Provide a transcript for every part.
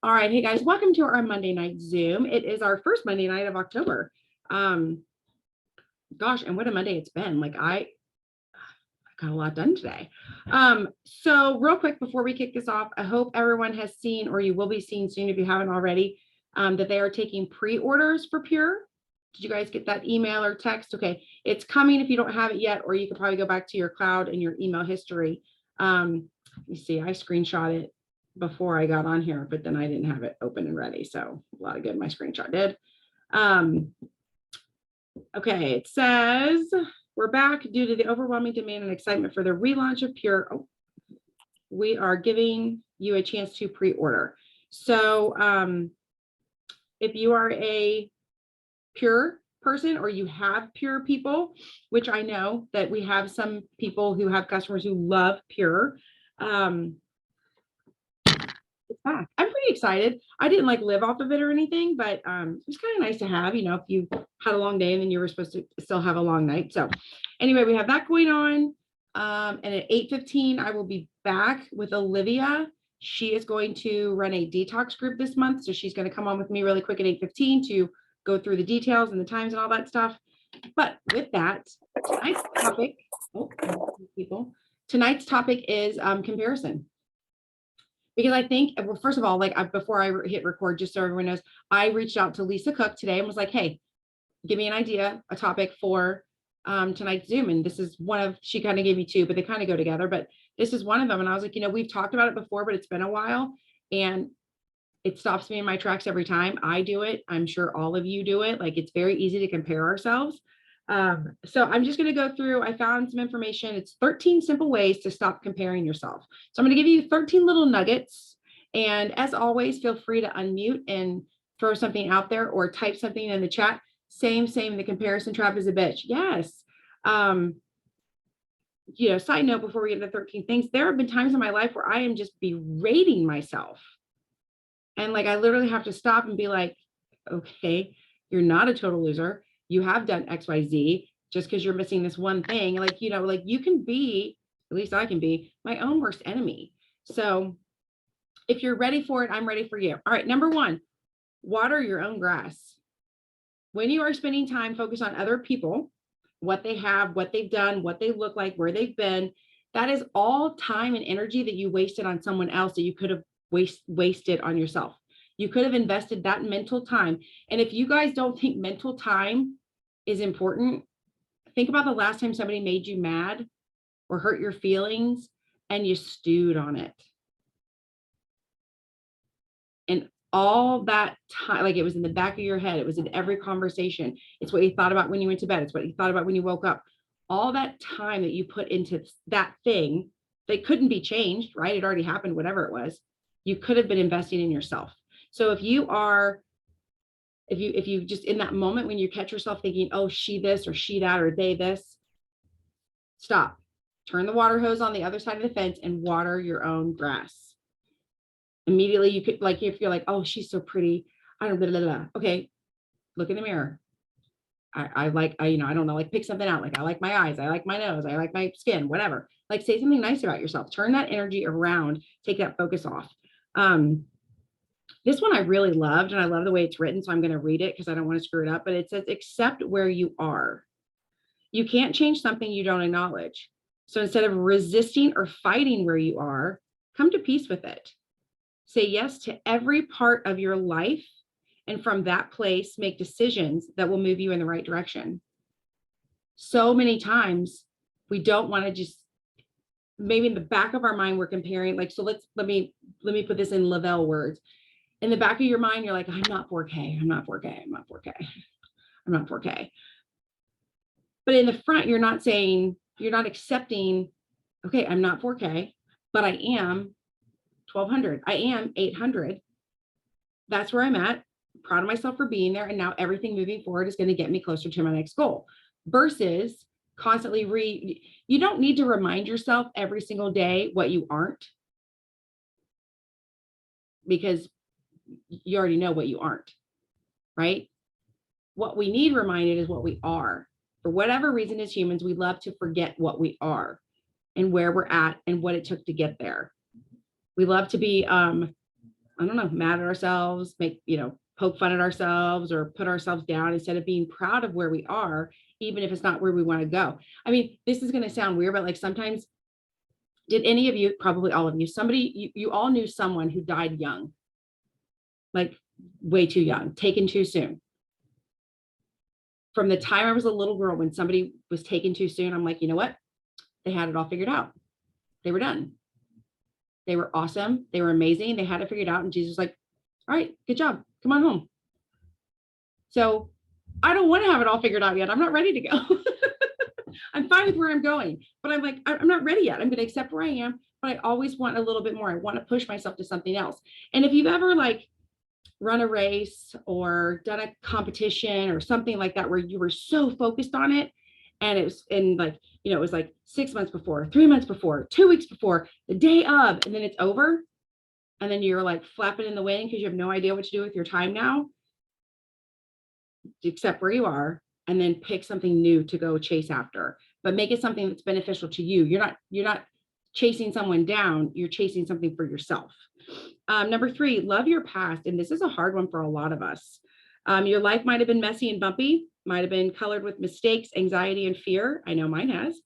All right. Hey guys, welcome to our Monday night Zoom. It is our first Monday night of October. Gosh, and what a Monday it's been. Like I got a lot done today. So real quick before we kick this off, I hope everyone has seen, or you will be seeing soon if you haven't already, that they are taking pre-orders for Pure. Did you guys get that email or text? Okay, it's coming if you don't have it yet, or you could probably go back to your cloud and your email history. Let me see, I screenshot it before I got on here, but then I didn't have it open and ready. So a lot of good my screenshot did. Okay, it says, we're back due to the overwhelming demand and excitement for the relaunch of Pure. Oh, we are giving you a chance to pre-order. So if you are a Pure person or you have Pure people, which I know that we have some people who have customers who love Pure, it's back. I'm pretty excited. I didn't like live off of it or anything, but it was kind of nice to have, if you had a long day and then you were supposed to still have a long night. So anyway, we have that going on. And at 8:15, I will be back with Olivia. She is going to run a detox group this month. So she's going to come on with me really quick at 8:15 to go through the details and the times and all that stuff. But with that, tonight's topic is comparison. Because I think, well, first of all, before I hit record, just so everyone knows, I reached out to Lisa Cook today and was like, hey, give me an idea, a topic for tonight's Zoom. And this is one of, she kind of gave me two, but they kind of go together. But this is one of them. And I was like, we've talked about it before, but it's been a while. And it stops me in my tracks every time I do it. I'm sure all of you do it. Like, it's very easy to compare ourselves. So I'm just going to go through, I found some information. It's 13 simple ways to stop comparing yourself. So I'm going to give you 13 little nuggets. And as always, feel free to unmute and throw something out there or type something in the chat. Same, the comparison trap is a bitch. Yes. Side note, before we get to 13 things, there have been times in my life where I am just berating myself. And I literally have to stop and be like, okay, you're not a total loser. You have done XYZ. Just because you're missing this one thing, you can be, at least I can be, my own worst enemy. So if you're ready for it, I'm ready for you. All right, number one, water your own grass. When you are spending time focused on other people, what they have, what they've done, what they look like, where they've been, that is all time and energy that you wasted on someone else that you could have wasted on yourself. You could have invested that mental time. And if you guys don't think mental time is important, think about the last time somebody made you mad or hurt your feelings and you stewed on it. And all that time, it was in the back of your head, it was in every conversation. It's what you thought about when you went to bed. It's what you thought about when you woke up. All that time that you put into that thing that couldn't be changed, right? It already happened, whatever it was. You could have been investing in yourself. So if you just in that moment when you catch yourself thinking, oh, she this or she that or they this, stop. Turn the water hose on the other side of the fence and water your own grass. Immediately you could, if you're like, oh, she's so pretty, I don't blah, blah, blah. Okay, look in the mirror. I don't know, pick something out. I like my eyes, I like my nose, I like my skin, whatever. Say something nice about yourself. Turn that energy around, take that focus off. This one I really loved, and I love the way it's written, so I'm going to read it because I don't want to screw it up, but it says, accept where you are. You can't change something you don't acknowledge. So instead of resisting or fighting where you are, come to peace with it. Say yes to every part of your life, and from that place, make decisions that will move you in the right direction. So many times we don't want to just, maybe in the back of our mind, we're comparing, let me put this in Lavelle words. In the back of your mind, you're like, I'm not 4K, I'm not 4K, I'm not 4K, I'm not 4K. But in the front, you're not accepting, okay, I'm not 4K, but I am 1200, I am 800. That's where I'm at. I'm proud of myself for being there. And now everything moving forward is going to get me closer to my next goal. Versus constantly you don't need to remind yourself every single day what you aren't, because you already know what you aren't, right? What we need reminded is what we are. For whatever reason, as humans, we love to forget what we are and where we're at and what it took to get there. We love to be I don't know, mad at ourselves, poke fun at ourselves or put ourselves down instead of being proud of where we are, even if it's not where we want to go. I mean, this is going to sound weird, but like sometimes, did any of you, probably all of you, you all knew someone who died young, like way too young, taken too soon. From the time I was a little girl, when somebody was taken too soon, I'm like, you know what? They had it all figured out. They were done. They were awesome. They were amazing. They had it figured out. And Jesus was like, all right, good job. Come on home. So I don't want to have it all figured out yet. I'm not ready to go. I'm fine with where I'm going, but I'm like, I'm not ready yet. I'm going to accept where I am, but I always want a little bit more. I want to push myself to something else. And if you've ever like run a race or done a competition or something like that, where you were so focused on it, and it was in like, it was like 6 months before, 3 months before, 2 weeks before, the day of, and then it's over. And then you're like flapping in the wind because you have no idea what to do with your time now, except where you are, and then pick something new to go chase after, but make it something that's beneficial to you. You're not chasing someone down, you're chasing something for yourself. Number 3, love your past. And this is a hard one for a lot of us. Your life might have been messy and bumpy, might have been colored with mistakes, anxiety, and fear. I know mine has.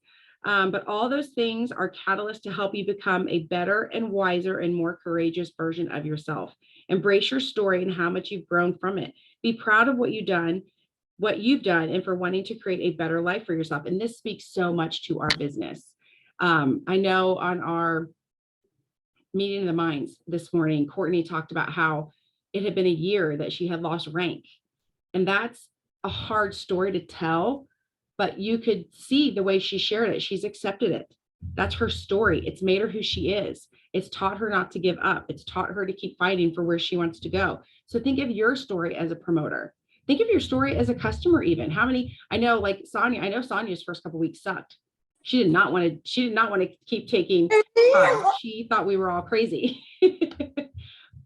But all those things are catalysts to help you become a better and wiser and more courageous version of yourself. Embrace your story and how much you've grown from it. Be proud of what you've done, and for wanting to create a better life for yourself. And this speaks so much to our business. I know on our meeting of the minds this morning, Courtney talked about how it had been a year that she had lost rank. And that's a hard story to tell, but you could see the way she shared it. She's accepted it. That's her story. It's made her who she is. It's taught her not to give up. It's taught her to keep fighting for where she wants to go. So think of your story as a promoter. Think of your story as a customer, even. I know like Sonia, I know Sonia's first couple of weeks sucked. She did not want to keep taking time. She thought we were all crazy.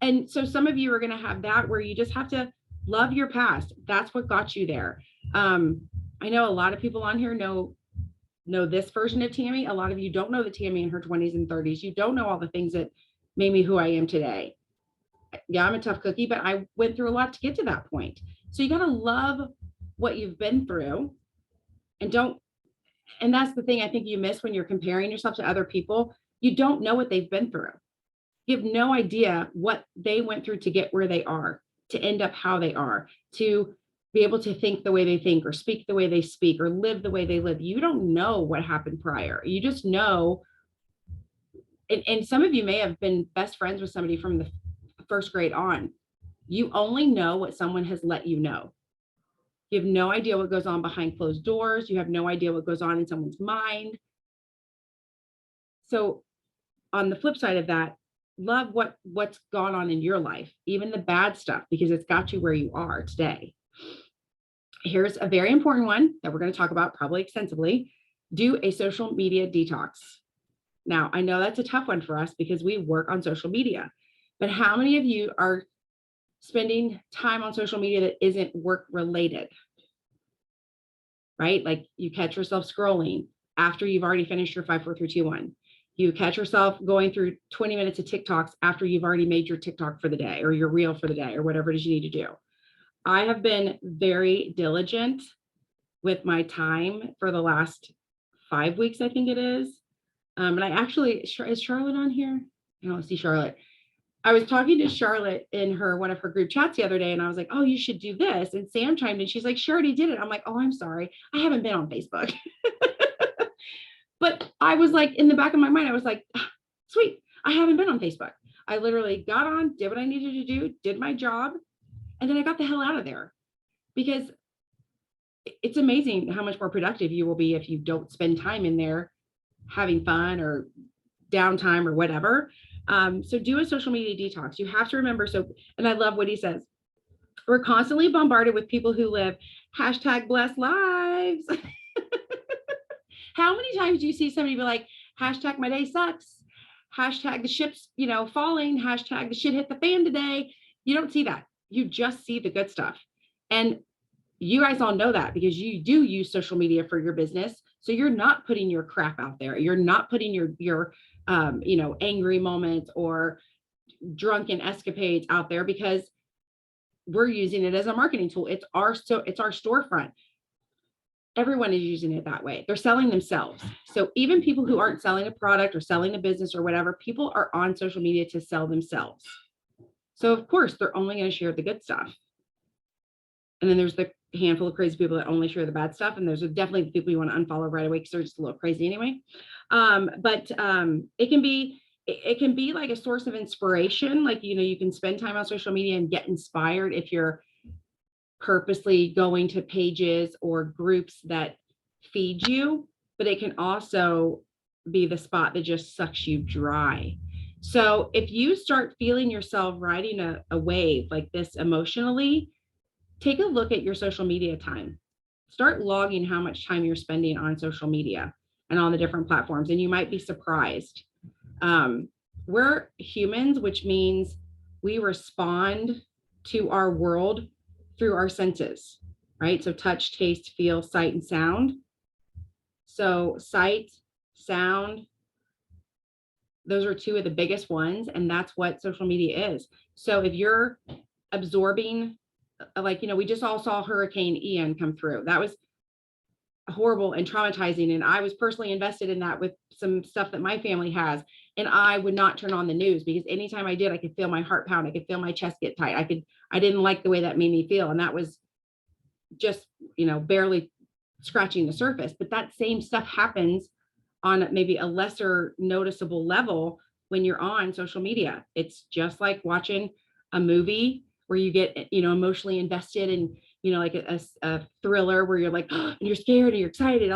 And so some of you are going to have that, where you just have to love your past. That's what got you there. I know a lot of people on here know this version of Tammy. A lot of you don't know the Tammy in her 20s and 30s. You don't know all the things that made me who I am today. Yeah, I'm a tough cookie, but I went through a lot to get to that point. So you got to love what you've been through, and that's the thing I think you miss when you're comparing yourself to other people. You don't know what they've been through. You have no idea what they went through to get where they are, to end up how they are, to be able to think the way they think, or speak the way they speak, or live the way they live. You don't know what happened prior. You just know. And some of you may have been best friends with somebody from the first grade on. You only know what someone has let you know. You have no idea what goes on behind closed doors. You have no idea what goes on in someone's mind. So on the flip side of that, love what's gone on in your life, even the bad stuff, because it's got you where you are today. Here's a very important one that we're going to talk about probably extensively. Do a social media detox. Now, I know that's a tough one for us because we work on social media, but how many of you are spending time on social media that isn't work related? Right? Like you catch yourself scrolling after you've already finished your 5, 4, 3, 2, 1. You catch yourself going through 20 minutes of TikToks after you've already made your TikTok for the day, or your reel for the day, or whatever it is you need to do. I have been very diligent with my time for the last 5 weeks, I think it is. And I actually, is Charlotte on here? I don't see Charlotte. I was talking to Charlotte in one of her group chats the other day, and I was like, oh, you should do this. And Sam chimed in. She's like, she already did it. I'm like, oh, I'm sorry. I haven't been on Facebook. But I was like, in the back of my mind, I was like, sweet, I haven't been on Facebook. I literally got on, did what I needed to do, did my job, and then I got the hell out of there, because it's amazing how much more productive you will be if you don't spend time in there having fun or downtime or whatever. So do a social media detox. You have to remember. And I love what he says. We're constantly bombarded with people who live #blessed lives. How many times do you see somebody be like, #my day sucks, #the ship's, falling, #the shit hit the fan today. You don't see that. You just see the good stuff. And you guys all know that because you do use social media for your business. So you're not putting your crap out there. You're not putting your angry moments or drunken escapades out there because we're using it as a marketing tool. It's our storefront. Everyone is using it that way. They're selling themselves. So even people who aren't selling a product or selling a business or whatever, people are on social media to sell themselves. So of course, they're only going to share the good stuff. And then there's the handful of crazy people that only share the bad stuff. And there's definitely the people you want to unfollow right away because they're just a little crazy anyway. But it can be like a source of inspiration. Like, you can spend time on social media and get inspired if you're purposely going to pages or groups that feed you, but it can also be the spot that just sucks you dry. So if you start feeling yourself riding a wave like this emotionally, take a look at your social media time. Start logging how much time you're spending on social media and on the different platforms, and you might be surprised. We're humans, which means we respond to our world through our senses, right? So touch, taste, feel, sight, and sound. So sight, sound, those are two of the biggest ones, and that's what social media is. So if you're absorbing, like, we just all saw Hurricane Ian come through. That was horrible and traumatizing. And I was personally invested in that with some stuff that my family has. And I would not turn on the news because anytime I did, I could feel my heart pound. I could feel my chest get tight. I didn't like the way that made me feel. And that was just, barely scratching the surface. But that same stuff happens on maybe a lesser noticeable level when you're on social media. It's just like watching a movie where you get, emotionally invested in, like a thriller where you're like, and you're scared and you're excited.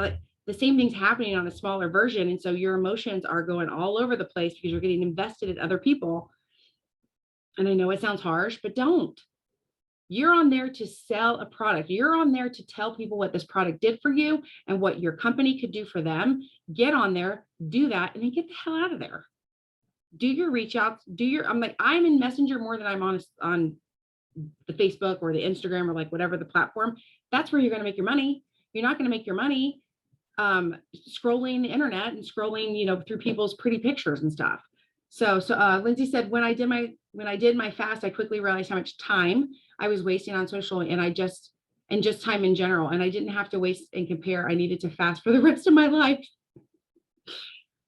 The same thing's happening on a smaller version. And so your emotions are going all over the place because you're getting invested in other people. And I know it sounds harsh, but don't. You're on there to sell a product. You're on there to tell people what this product did for you and what your company could do for them. Get on there, do that, and then get the hell out of there. Do your reach outs, I'm in Messenger more than I'm on the Facebook or the Instagram or like whatever the platform. That's where you're going to make your money. You're not going to make your money scrolling the internet and scrolling, through people's pretty pictures and stuff. So Lindsay said, when I did my fast, I quickly realized how much time I was wasting on social and just time in general. And I didn't have to waste and compare. I needed to fast for the rest of my life.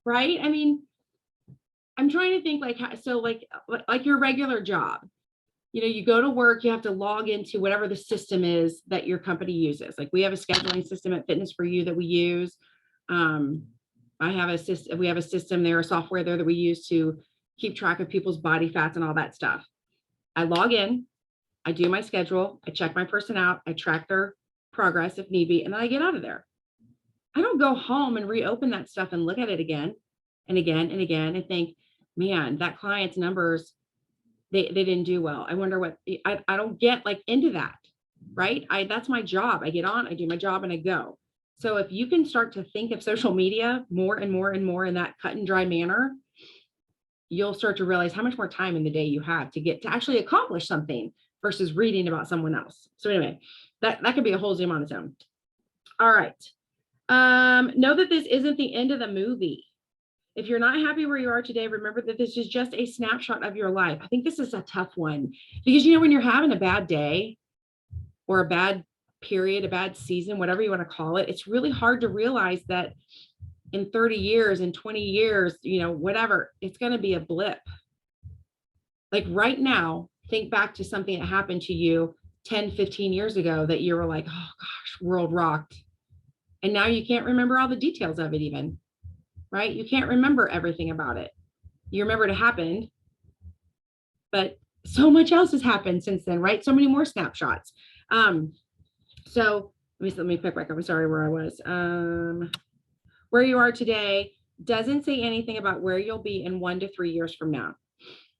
Right? I mean, I'm trying to think like your regular job. You go to work, you have to log into whatever the system is that your company uses. Like we have a scheduling system at Fitness for You that we use. We have a system there, a software there that we use to keep track of people's body fats and all that stuff. I log in, I do my schedule, I check my person out, I track their progress if need be, and then I get out of there. I don't go home and reopen that stuff and look at it again and again and again and think, man, that client's numbers, they didn't do well. I wonder what, I don't get like into that, right? That's my job. I get on, I do my job and I go. So if you can start to think of social media more and more and more in that cut and dry manner, you'll start to realize how much more time in the day you have to actually accomplish something versus reading about someone else. So anyway, that could be a whole Zoom on its own. All right. Know that this isn't the end of the movie. If you're not happy where you are today, remember that this is just a snapshot of your life. I think this is a tough one because, when you're having a bad day or a bad period, a bad season, whatever you want to call it, it's really hard to realize that in 30 years, in 20 years, whatever, it's going to be a blip. Like right now, think back to something that happened to you 10, 15 years ago that you were like, oh gosh, world rocked. And now you can't remember all the details of it even. Right? You can't remember everything about it. You remember it happened, but so much else has happened since then, right? So many more snapshots. So let me pick back up. I'm sorry where I was. Where you are today doesn't say anything about where you'll be in 1 to 3 years from now.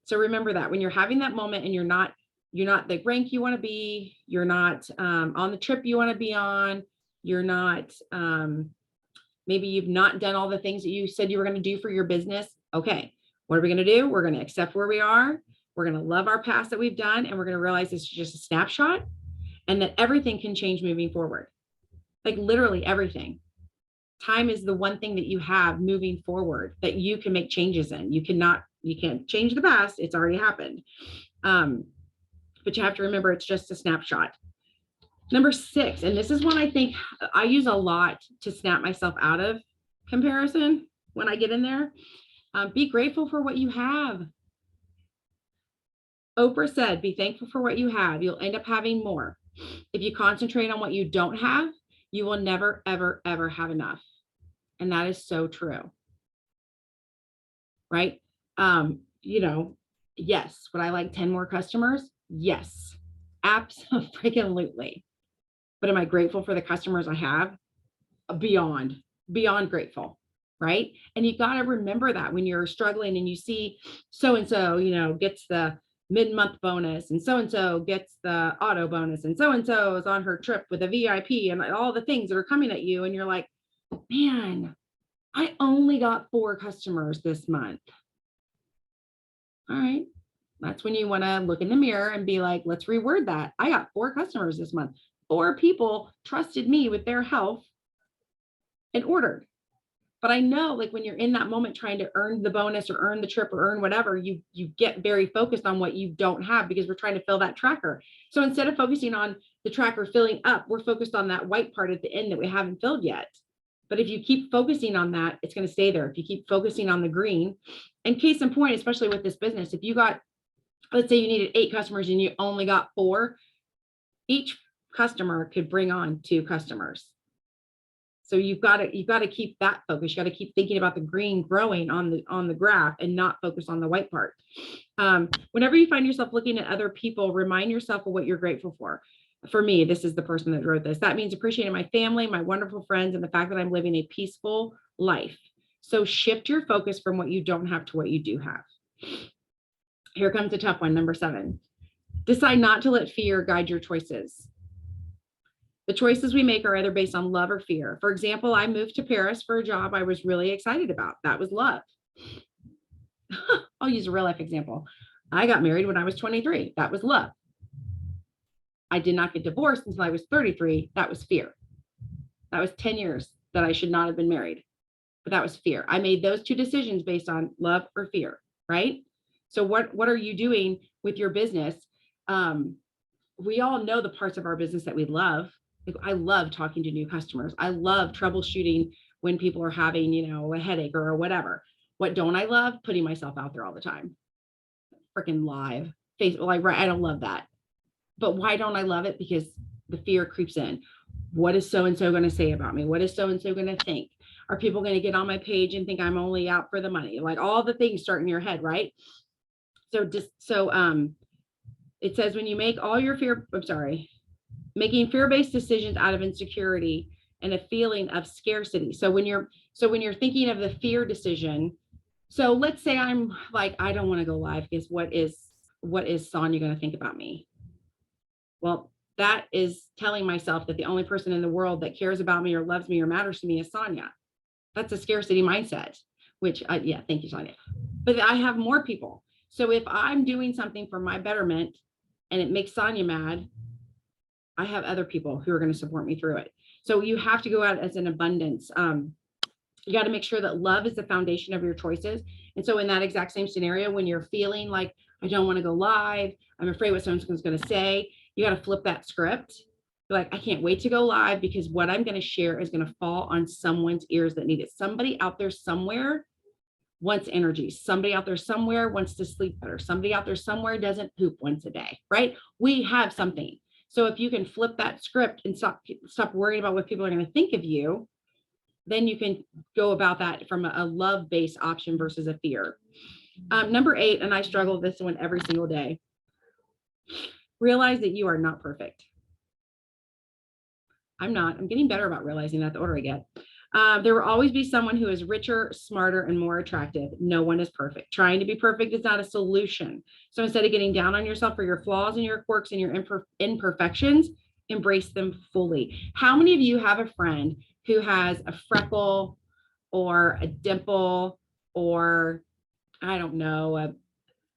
So remember that when you're having that moment and you're not the rank you want to be, you're not on the trip you want to be on, you're not maybe you've not done all the things that you said you were going to do for your business. Okay, what are we going to do? We're going to accept where we are. We're going to love our past that we've done. And we're going to realize this is just a snapshot and that everything can change moving forward. Like literally everything. Time is the one thing that you have moving forward that you can make changes in. You cannot You can't change the past. It's already happened. But you have to remember it's just a snapshot. Number 6, and this is one I think I use a lot to snap myself out of comparison when I get in there. Be grateful for what you have. Oprah said, be thankful for what you have. You'll end up having more. If you concentrate on what you don't have, you will never, ever, ever have enough. And that is so true. Right? Yes. Would I like 10 more customers? Yes, absolutely. But am I grateful for the customers I have? Beyond grateful, right? And you got to remember that when you're struggling and you see so-and-so, gets the mid-month bonus and so-and-so gets the auto bonus and so-and-so is on her trip with a VIP and all the things that are coming at you. And you're like, man, I only got 4 customers this month. All right. That's when you want to look in the mirror and be like, let's reword that. I got 4 customers this month. 4 people trusted me with their health and ordered. But I know, like, when you're in that moment trying to earn the bonus or earn the trip or earn whatever, you get very focused on what you don't have because we're trying to fill that tracker. So instead of focusing on the tracker filling up, we're focused on that white part at the end that we haven't filled yet. But if you keep focusing on that, it's going to stay there. If you keep focusing on the green, and case in point, especially with this business, if you got, let's say you needed 8 customers and you only got 4, each customer could bring on 2 customers. So you've got to keep that focus. You got to keep thinking about the green growing on the graph and not focus on the white part. Whenever you find yourself looking at other people, remind yourself of what you're grateful for. For me, this is the person that wrote this. That means appreciating my family, my wonderful friends, and the fact that I'm living a peaceful life. So shift your focus from what you don't have to what you do have. Here comes a tough one, number 7. Decide not to let fear guide your choices. The choices we make are either based on love or fear. For example, I moved to Paris for a job I was really excited about. That was love. I'll use a real life example. I got married when I was 23. That was love. I did not get divorced until I was 33. That was fear. That was 10 years that I should not have been married. But that was fear. I made those 2 decisions based on love or fear, right? So what are you doing with your business? We all know the parts of our business that we love. I love talking to new customers. I love troubleshooting when people are having, a headache or whatever. What don't I love? Putting myself out there all the time. Freaking live. I don't love that. But why don't I love it? Because the fear creeps in. What is so-and-so going to say about me? What is so-and-so going to think? Are people going to get on my page and think I'm only out for the money? Like, all the things start in your head, right? It says when you make all your making fear-based decisions out of insecurity and a feeling of scarcity. So when you're thinking of the fear decision, so let's say I'm like, I don't want to go live because what is Sonia going to think about me? Well, that is telling myself that the only person in the world that cares about me or loves me or matters to me is Sonia. That's a scarcity mindset, which thank you, Sonia. But I have more people. So if I'm doing something for my betterment and it makes Sonia mad, I have other people who are going to support me through it. So you have to go out as an abundance. You got to make sure that love is the foundation of your choices. And so in that exact same scenario, when you're feeling like, I don't want to go live, I'm afraid what someone's going to say, you got to flip that script. You're like, I can't wait to go live because what I'm going to share is going to fall on someone's ears that need it. Somebody out there somewhere wants energy. Somebody out there somewhere wants to sleep better. Somebody out there somewhere doesn't poop once a day, right? We have something. So if you can flip that script and stop worrying about what people are going to think of you, then you can go about that from a love-based option versus a fear. Number 8, and I struggle with this one every single day. Realize that you are not perfect. I'm not. I'm getting better about realizing that the older I get. There will always be someone who is richer, smarter, and more attractive. No one is perfect. Trying to be perfect is not a solution. So instead of getting down on yourself for your flaws and your quirks and your imperfections, embrace them fully. How many of you have a friend who has a freckle or a dimple or, I don't know,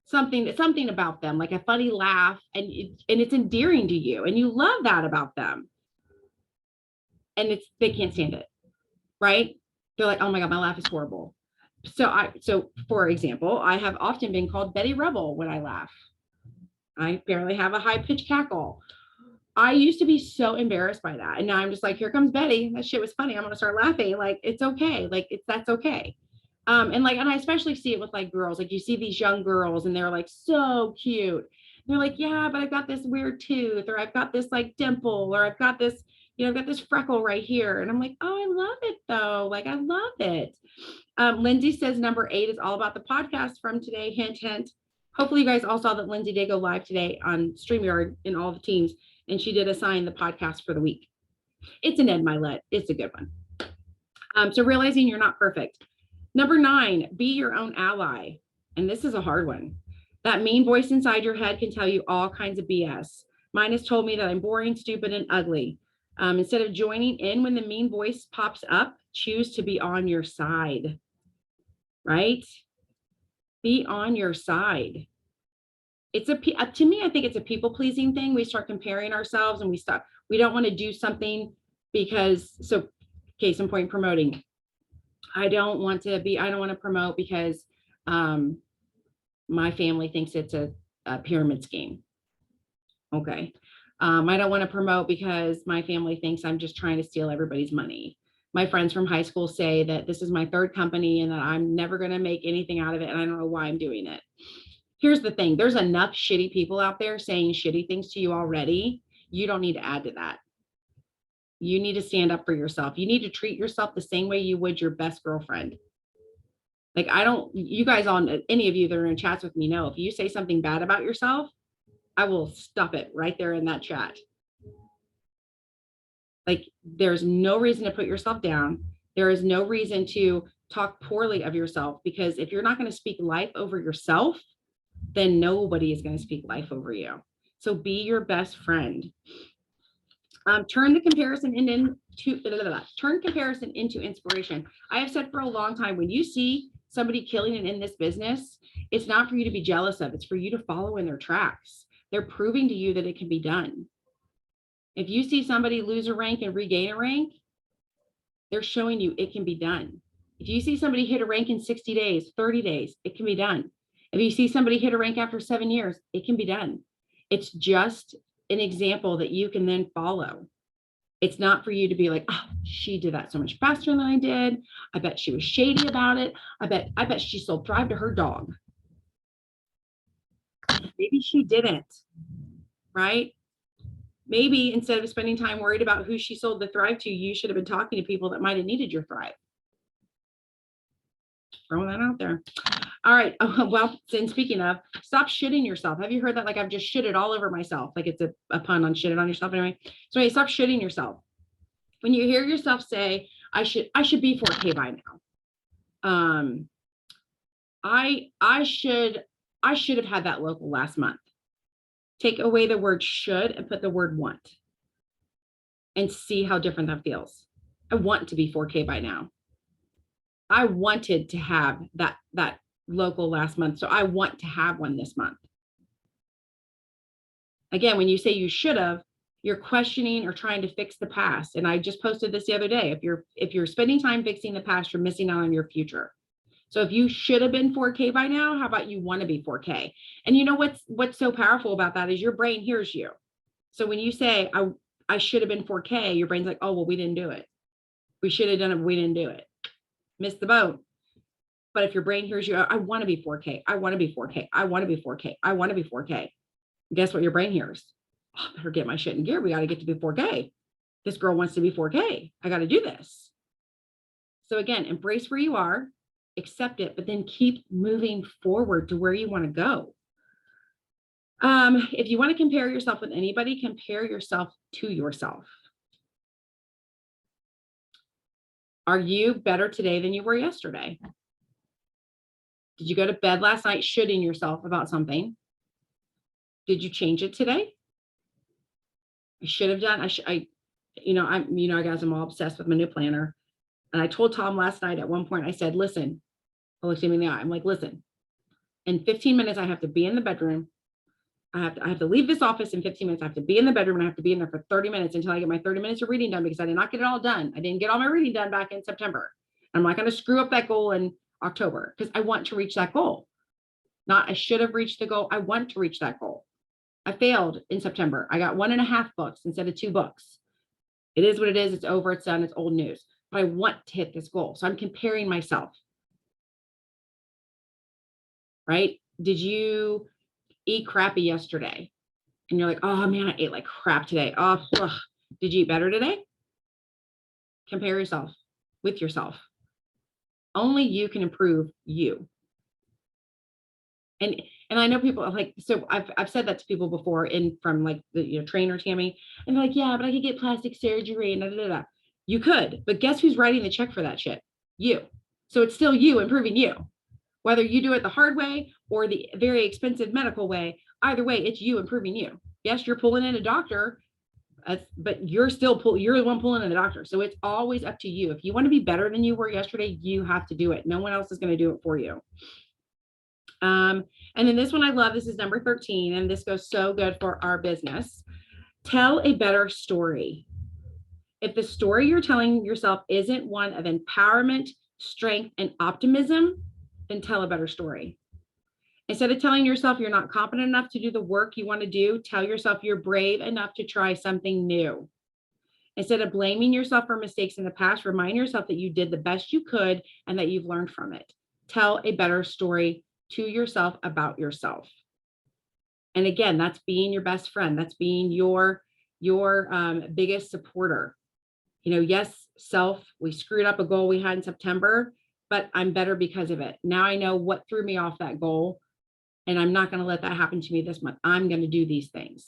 something about them, like a funny laugh, and it's endearing to you and you love that about them, and they can't stand it, right? They're like, oh my God, my laugh is horrible. So for example, I have often been called Betty Rebel when I laugh. I barely have a high pitched cackle. I used to be so embarrassed by that. And now I'm just like, here comes Betty. That shit was funny. I'm going to start laughing. Like, it's okay. Like, that's okay. And I especially see it with like girls, like you see these young girls and they're like so cute. They're like, yeah, but I've got this weird tooth, or I've got this like dimple, or I've got this, I've got this freckle right here. And I'm like, oh, I love it though. Like, I love it. Lindsay says number 8 is all about the podcast from today. Hint, hint. Hopefully you guys all saw that Lindsay did go live today on StreamYard in all the teams, and she did assign the podcast for the week. It's an Ed Milet. It's a good one. So realizing you're not perfect. Number 9, be your own ally. And this is a hard one. That mean voice inside your head can tell you all kinds of BS. Mine has told me that I'm boring, stupid, and ugly. Instead of joining in when the mean voice pops up, choose to be on your side, right? Be on your side. It's to me, I think it's a people pleasing thing. We start comparing ourselves and we don't want to do something because, so case in point, promoting. I don't want to promote because my family thinks it's a pyramid scheme. Okay. I don't want to promote because my family thinks I'm just trying to steal everybody's money. My friends from high school say that this is my 3rd company and that I'm never going to make anything out of it. And I don't know why I'm doing it. Here's the thing. There's enough shitty people out there saying shitty things to you already. You don't need to add to that. You need to stand up for yourself. You need to treat yourself the same way you would your best girlfriend. Like, you guys any of you that are in chats with me know, if you say something bad about yourself, I will stop it right there in that chat. Like, there's no reason to put yourself down. There is no reason to talk poorly of yourself, because if you're not going to speak life over yourself, then nobody is going to speak life over you. So be your best friend. Turn comparison into inspiration. I have said for a long time, when you see somebody killing it in this business, it's not for you to be jealous of. It's for you to follow in their tracks. They're proving to you that it can be done. If you see somebody lose a rank and regain a rank, they're showing you it can be done. If you see somebody hit a rank in 60 days, 30 days, it can be done. If you see somebody hit a rank after 7 years, it can be done. It's just an example that you can then follow. It's not for you to be like, oh, she did that so much faster than I did. I bet she was shady about it. I bet she sold Thrive to her dog. Maybe she didn't, right? Maybe instead of spending time worried about who she sold the Thrive to, you should have been talking to people that might have needed your Thrive. Throwing that out there. All right. Well, then speaking of, stop shitting yourself. Have you heard that? Like, I've just shitted all over myself. Like, it's a pun on shitted on yourself anyway. So anyway, stop shitting yourself. When you hear yourself say, I should be 4K by now. I should have had that local last month. Take away the word should and put the word want, and see how different that feels. I want to be 4K by now. I wanted to have that local last month, so I want to have one this month. Again, when you say you should have, you're questioning or trying to fix the past. And I just posted this the other day. If you're spending time fixing the past, you're missing out on your future. So if you should have been 4K by now, how about you want to be 4K? And you know what's so powerful about that is your brain hears you. So when you say I should have been 4K, your brain's like, oh, well, we didn't do it. We should have done it, but we didn't do it. Missed the boat. But if your brain hears you, I want to be 4K. I want to be 4K. I want to be 4K. I want to be 4K. Guess what your brain hears? Oh, I better get my shit in gear. We got to get to be 4K. This girl wants to be 4K. I got to do this. So again, embrace where you are, accept it, but then keep moving forward to where you want to go. If you want to compare yourself with anybody, compare yourself to yourself. Are you better today than you were yesterday? Did you go to bed last night shitting yourself about something? Did you change it today? I should have done. I'm all obsessed with my new planner. And I told Tom last night at one point, I said, listen, I looked him in the eye. I'm like, listen, in 15 minutes, I have to be in the bedroom. I have to leave this office in 15 minutes. I have to be in the bedroom and I have to be in there for 30 minutes until I get my 30 minutes of reading done, because I did not get it all done. I didn't get all my reading done back in September. I'm not going to screw up that goal in October, because I want to reach that goal. Not I should have reached the goal. I want to reach that goal. I failed in September. I got 1.5 books instead of 2 books. It is what it is. It's over. It's done. It's old news. But I want to hit this goal. So I'm comparing myself. Right? Did you eat crappy yesterday? And you're like, oh man, I ate like crap today. Oh, ugh. Did you eat better today? Compare yourself with yourself. Only you can improve you. And I know people are like, so I've said that to people before from like the trainer Tammy, and they're like, yeah, but I could get plastic surgery and da, da, da. You could, but guess who's writing the check for that shit? You. So it's still you improving you. Whether you do it the hard way or the very expensive medical way, either way, it's you improving you. Yes, you're pulling in a doctor, but you're the one pulling in the doctor. So it's always up to you. If you want to be better than you were yesterday, you have to do it. No one else is going to do it for you. And then this one I love. This is number 13, and this goes so good for our business. Tell a better story. If the story you're telling yourself isn't one of empowerment, strength, and optimism, then tell a better story. Instead of telling yourself you're not competent enough to do the work you want to do, tell yourself you're brave enough to try something new. Instead of blaming yourself for mistakes in the past, remind yourself that you did the best you could and that you've learned from it. Tell a better story to yourself about yourself. And again, that's being your best friend. That's being your biggest supporter. Yes, we screwed up a goal we had in September, but I'm better because of it. Now I know what threw me off that goal, and I'm not going to let that happen to me this month. I'm going to do these things.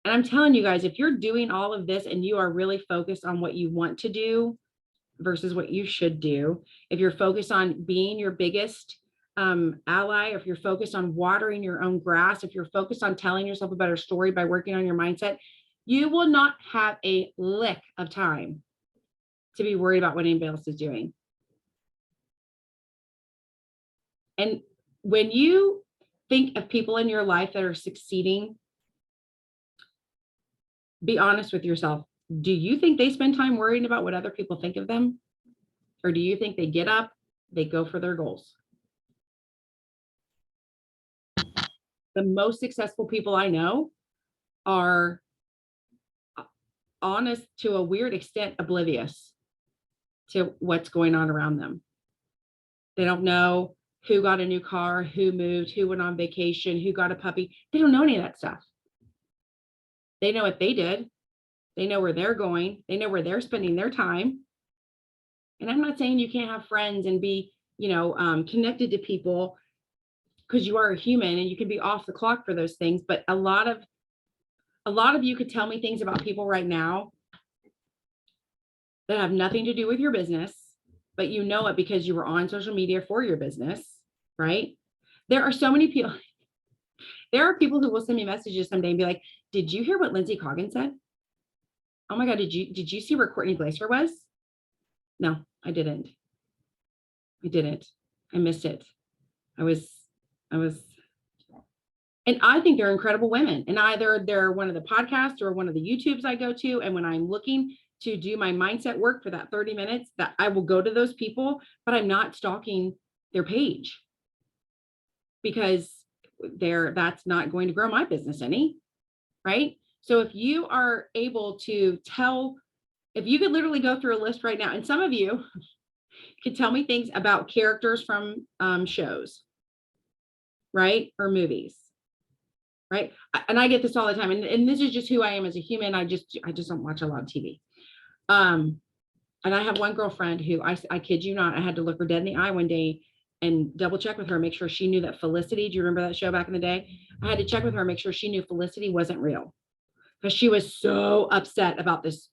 And I'm telling you guys, if you're doing all of this and you are really focused on what you want to do versus what you should do, if you're focused on being your biggest ally, if you're focused on watering your own grass, if you're focused on telling yourself a better story by working on your mindset, you will not have a lick of time to be worried about what anybody else is doing. And when you think of people in your life that are succeeding, be honest with yourself. Do you think they spend time worrying about what other people think of them? Or do you think they get up, they go for their goals? The most successful people I know are honest, to a weird extent, oblivious to what's going on around them. They don't know who got a new car, who moved, who went on vacation, who got a puppy. They don't know any of that stuff. They know what they did. They know where they're going. They know where they're spending their time. And I'm not saying you can't have friends and be, connected to people, because you are a human and you can be off the clock for those things. But a lot of you could tell me things about people right now that have nothing to do with your business, but you know it because you were on social media for your business, right? There are so many people. There are people who will send me messages someday and be like, did you hear what Lindsay Coggin said? Oh my God, did you see where Courtney Glaser was? No, I didn't. I missed it. I was, and I think they're incredible women. And either they're one of the podcasts or one of the YouTubes I go to. And when I'm looking to do my mindset work for that 30 minutes, that I will go to those people, but I'm not stalking their page because that's not going to grow my business any, right? So if you are able to if you could literally go through a list right now, and some of you could tell me things about characters from shows, right? Or movies, right? And I get this all the time. And this is just who I am as a human. I just don't watch a lot of TV. And I have one girlfriend who I kid you not, I had to look her dead in the eye one day and double check with her, make sure she knew that Felicity, do you remember that show back in the day? I had to check with her, make sure she knew Felicity wasn't real, because she was so upset about this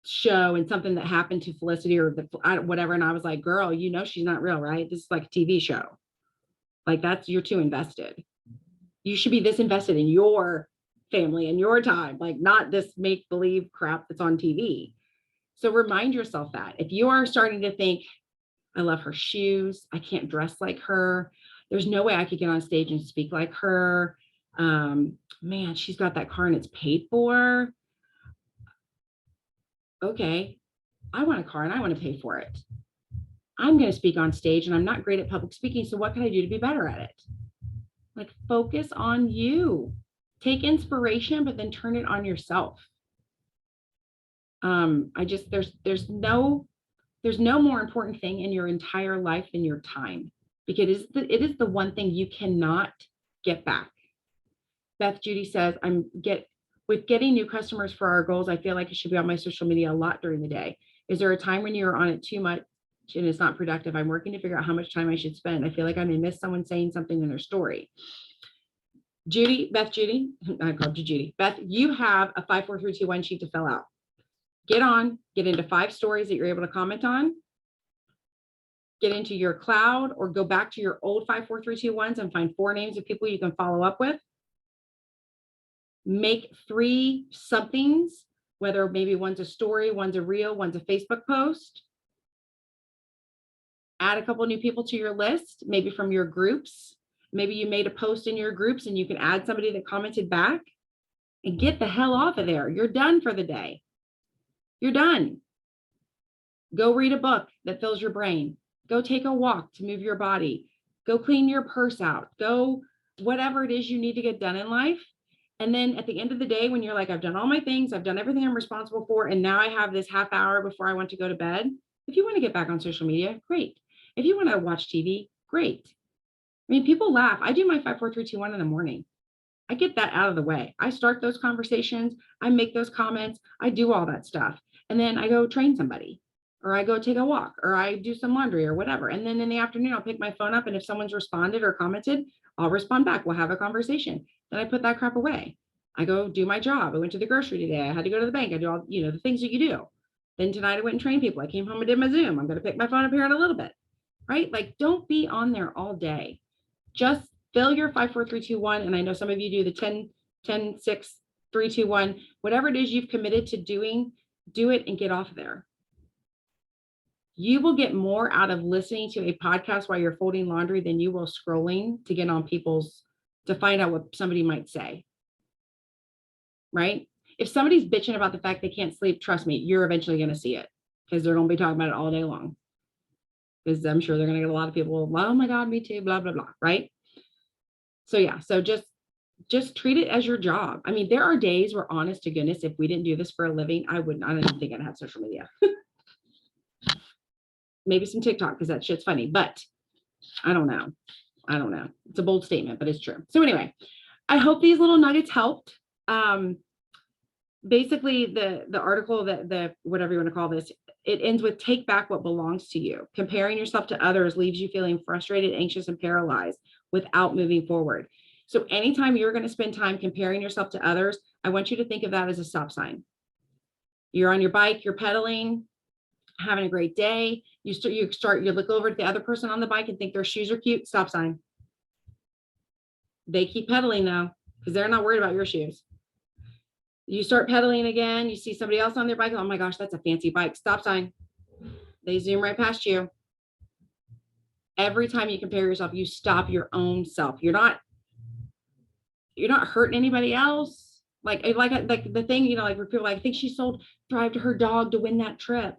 show and something that happened to Felicity or whatever. And I was like, girl, she's not real, right? This is like a TV show. Like you're too invested. You should be this invested in your family and your time, like not this make believe crap that's on TV. So remind yourself that if you are starting to think, I love her shoes, I can't dress like her, there's no way I could get on stage and speak like her, man, she's got that car and it's paid for. Okay, I want a car and I want to pay for it. I'm going to speak on stage and I'm not great at public speaking. So what can I do to be better at it? Like, focus on you. Take inspiration, but then turn it on yourself. There's no more important thing in your entire life than your time, because it is the one thing you cannot get back. Beth Judy says, with getting new customers for our goals, I feel like I should be on my social media a lot during the day. Is there a time when you're on it too much and it's not productive? I'm working to figure out how much time I should spend. I feel like I may miss someone saying something in their story. Beth Judy, I called you Judy. Beth, you have a 5, 4, 3, 2, 1 sheet to fill out. Get into 5 stories that you're able to comment on. Get into your cloud or go back to your old 5, 4, 3, 2, 1s and find 4 names of people you can follow up with. Make 3 somethings, whether maybe one's a story, one's a reel, one's a Facebook post. Add a couple new people to your list, maybe from your groups. Maybe you made a post in your groups and you can add somebody that commented back, and get the hell off of there. You're done for the day. You're done. Go read a book that fills your brain. Go take a walk to move your body. Go clean your purse out. Go whatever it is you need to get done in life. And then at the end of the day, when you're like, I've done all my things, I've done everything I'm responsible for, and now I have this half hour before I want to go to bed. If you want to get back on social media, great. If you want to watch TV, great. I mean, people laugh. I do my 5, 4, 3, 2, 1 in the morning. I get that out of the way. I start those conversations. I make those comments. I do all that stuff. And then I go train somebody, or I go take a walk, or I do some laundry or whatever. And then in the afternoon, I'll pick my phone up. And if someone's responded or commented, I'll respond back. We'll have a conversation. Then I put that crap away. I go do my job. I went to the grocery today. I had to go to the bank. I do all, the things that you do. Then tonight I went and trained people. I came home and did my Zoom. I'm going to pick my phone up here in a little bit, right? Like, don't be on there all day. Just fill your 5, 4, 3, 2, 1. And I know some of you do the 10, 6, 3, 2, 1, whatever it is you've committed to doing, do it and get off there. You will get more out of listening to a podcast while you're folding laundry than you will scrolling to get on to find out what somebody might say, right? If somebody's bitching about the fact they can't sleep, trust me, you're eventually going to see it, because they're going to be talking about it all day long. Because I'm sure they're going to get a lot of people, oh my God, me too, blah, blah, blah, right? So yeah, so just treat it as your job. I mean, there are days where, honest to goodness, if we didn't do this for a living, I don't even think I'd have social media. Maybe some TikTok, because that shit's funny, but I don't know. It's a bold statement, but it's true. So anyway, I hope these little nuggets helped. Basically the article, the whatever you want to call this, it ends with, take back what belongs to you. Comparing yourself to others leaves you feeling frustrated, anxious, and paralyzed without moving forward. So anytime you're going to spend time comparing yourself to others, I want you to think of that as a stop sign. You're on your bike, you're pedaling, having a great day. You look over at the other person on the bike and think their shoes are cute. Stop sign. They keep pedaling though, because they're not worried about your shoes. You start pedaling again. You see somebody else on their bike. Oh my gosh, that's a fancy bike. Stop sign. They zoom right past you. Every time you compare yourself, you stop your own self. You're not hurting anybody else. Like the thing, like where people, I think she sold Thrive to her dog to win that trip.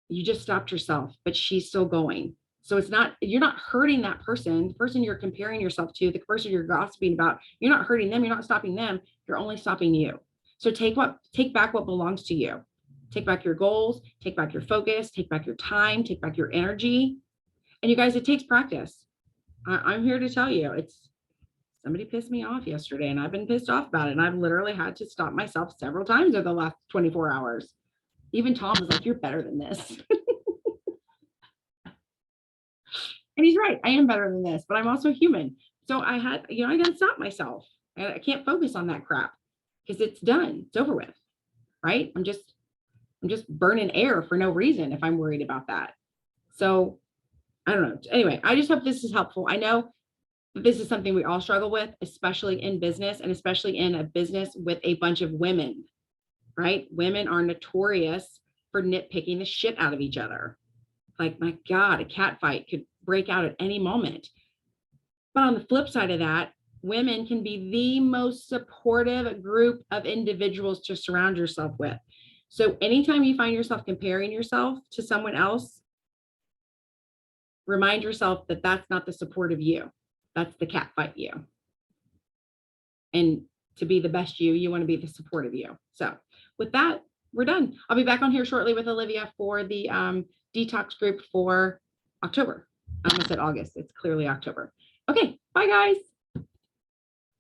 You just stopped yourself, but she's still going. So you're not hurting that person. The person you're comparing yourself to, the person you're gossiping about, you're not hurting them. You're not stopping them. You're only stopping you. So take back what belongs to you. Take back your goals, take back your focus, take back your time, take back your energy. And you guys, it takes practice. I'm here to tell you, somebody pissed me off yesterday and I've been pissed off about it. And I've literally had to stop myself several times over the last 24 hours. Even Tom was like, you're better than this. And he's right. I am better than this, but I'm also human. So I got to stop myself. I can't focus on that crap because it's done. It's over with. Right. I'm just burning air for no reason if I'm worried about that. So I don't know. Anyway, I just hope this is helpful. I know that this is something we all struggle with, especially in business and especially in a business with a bunch of women, right? Women are notorious for nitpicking the shit out of each other. Like, my God, a cat fight could break out at any moment. But on the flip side of that, women can be the most supportive group of individuals to surround yourself with. So anytime you find yourself comparing yourself to someone else, remind yourself that that's not the supportive you. That's the cat fight you. And to be the best you want to be the supportive you. So with that, we're done. I'll be back on here shortly with Olivia for the detox group for October. I almost said August. It's clearly October. Okay. Bye, guys.